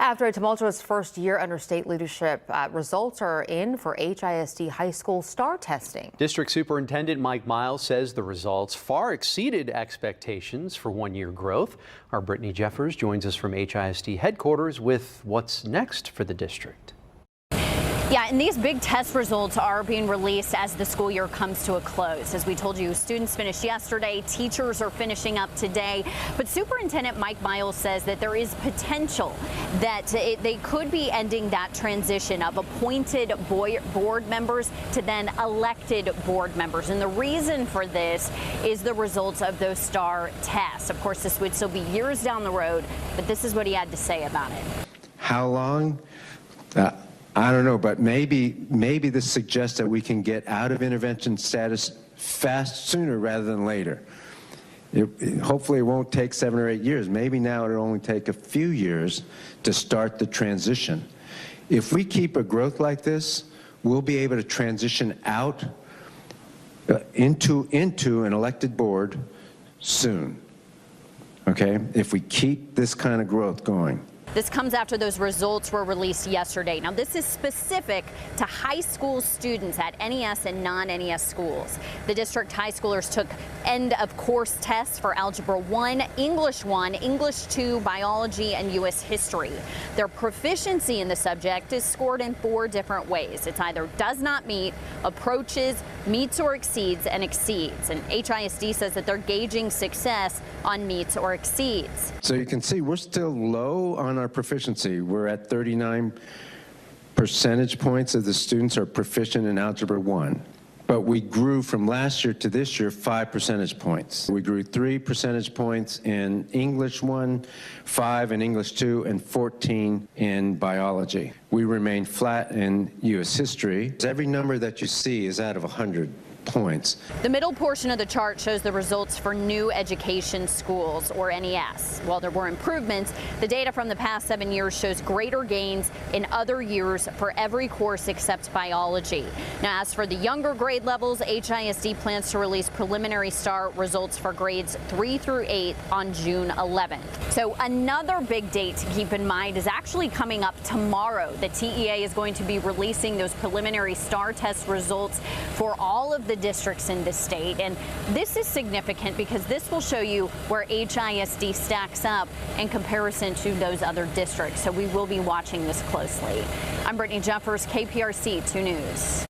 After a tumultuous first year under state leadership, results are in for HISD high school STAAR testing. District Superintendent Mike Miles says the results far exceeded expectations for one-year growth. Our Brittany Jeffers joins us from HISD headquarters with what's next for the district. Yeah, and these big test results are being released as the school year comes to a close. As we told you, students finished yesterday, teachers are finishing up today. But Superintendent Mike Miles says that there is potential that they could be ending that transition of appointed board members to then elected board members. And the reason for this is the results of those STAAR tests. Of course, this would still be years down the road, but this is what he had to say about it. How long? I don't know, but maybe this suggests that we can get out of intervention status sooner rather than later. Hopefully it won't take 7 or 8 years. Maybe now it'll only take a few years to start the transition. If we keep a growth like this, we'll be able to transition out into an elected board soon, okay? If we keep this kind of growth going. This comes after those results were released yesterday. Now, this is specific to high school students at NES and non-NES schools. The district high schoolers took end-of-course tests for Algebra 1, English 1, English 2, Biology, and U.S. History. Their proficiency in the subject is scored in 4 different ways. It's either does not meet, approaches, meets or exceeds, and exceeds. And HISD says that they're gauging success on meets or exceeds. So you can see we're still low on our proficiency. We're at 39 percentage points of the students are proficient in Algebra 1. But we grew from last year to this year 5 percentage points. We grew 3 percentage points in English 1, 5 in English 2, and 14 in Biology. We remain flat in U.S. History. Every number that you see is out of 100 points. The middle portion of the chart shows the results for new education schools, or NES. While there were improvements, the data from the past 7 years shows greater gains in other years for every course except biology. Now, as for the younger grade levels, HISD plans to release preliminary STAAR results for grades 3 through 8 on June 11th. So another big date to keep in mind is actually coming up tomorrow. The TEA is going to be releasing those preliminary STAAR test results for all of the districts in the state, and this is significant because this will show you where HISD stacks up in comparison to those other districts. So we will be watching this closely. I'm Brittany Jeffers, KPRC 2 News.